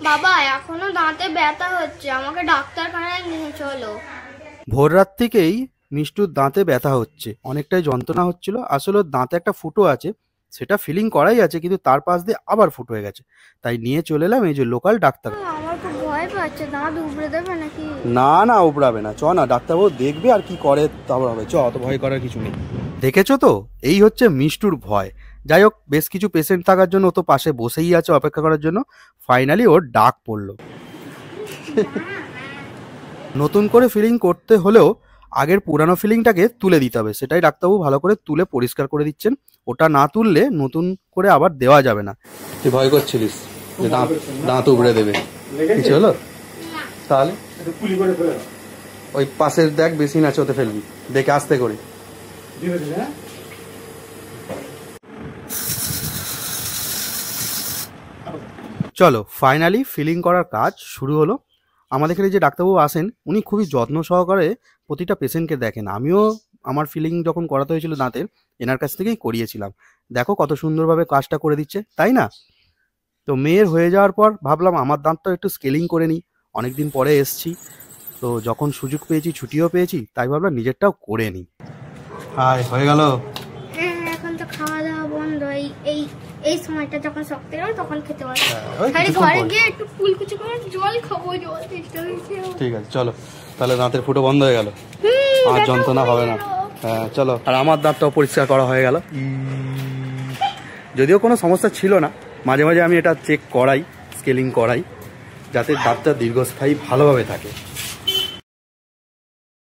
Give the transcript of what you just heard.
বাবা এখনো দাঁতে ব্যথা হচ্ছে, আমাকে ডাক্তারখানায় নিয়ে চলো। ভোর রাত থেকেই মিষ্টুর দাঁতে ব্যথা হচ্ছে, অনেকটাই যন্ত্রণা হচ্ছিল। আসলে ওর দাঁতে একটা ফুটো আছে, সেটা ফিলিং করাই আছে, কিন্তু তার পাশ দিয়ে আবার ফুটো হয়ে গেছে। তাই নিয়ে চলে এলাম এই যে লোকাল ডাক্তার। আমার খুব ভয় পাচ্ছে, দাঁত উপড়ে দেবে নাকি? না না, উপড়াবে না, চ না, ডাক্তারবাবু দেখবে আর কি করে তারপর হবে। চ, অত ভয় করার কিছু নেই। দেখেছো তো, এই হচ্ছে মিষ্টুর ভয়। যাই হোক, বেশ কিছু পেশেন্ট থাকার জন্য ও তো পাশে বসেই আছে অপেক্ষা করার জন্য। ফাইনালি ওর ডাক পড়লো। নতুন করে ফিলিং করতে হলেও আগের পুরানো ফিলিংটাকে তুলে দিতে হবে, সেটাই ডাক্তারবাবু ভালো করে তুলে পরিষ্কার করে দিচ্ছেন। ওটা না তুললে নতুন করে আবার দেওয়া যাবে না। তুই ভয় করছিলিস যে দাঁত উপড়ে দেবে, কিছু হলো? তাহলে ওই পাশের দেখ বেসিন আছে, ওতে ফেলবি, দেখে আস্তে করে। চলো, ফাইনালি ফিলিং করার কাজ শুরু হলো। আমাদের এখানে যে ডাক্তারবাবু আসেন, উনি খুবই যত্ন সহকারে প্রতিটা পেশেন্টকে দেখেন। আমিও আমার ফিলিং যখন করাতে হয়েছিল দাঁতের, এনার কাছ থেকেই করিয়েছিলাম। দেখো কত সুন্দরভাবে কাজটা করে দিচ্ছে, তাই না? তো মেয়ের হয়ে যাওয়ার পর ভাবলাম আমার দাঁতটা একটু স্কেলিং করে নিই। অনেকদিন পরে এসছি, তো যখন সুযোগ পেয়েছি, ছুটিও পেয়েছি, তাই ভাবলাম নিজেরটাও করে নিই। হাই, হয়ে গেল? হ্যাঁ, এখন তো খাওয়া দাওয়া বন্ধ। এই সময়টা যখন শক্ত হবে তখন খেতে পারবো। ঘরে গিয়ে একটু কুলকুচি করে জল খাবো, জল তেষ্টা হয়েছে। ঠিক আছে, চলো তাহলে। দাঁতের ফুটো বন্ধ হয়ে গেল, আর যন্ত্রণা হবে না। হ্যাঁ চলো। আর আমার দাঁতটাও পরিষ্কার করা হয়ে গেল। যদিও কোনো সমস্যা ছিল না, মাঝে মাঝে আমি এটা চেক করাই, স্কেলিং করাই, যাতে দাঁতটা দীর্ঘস্থায়ী ভালোভাবে থাকে।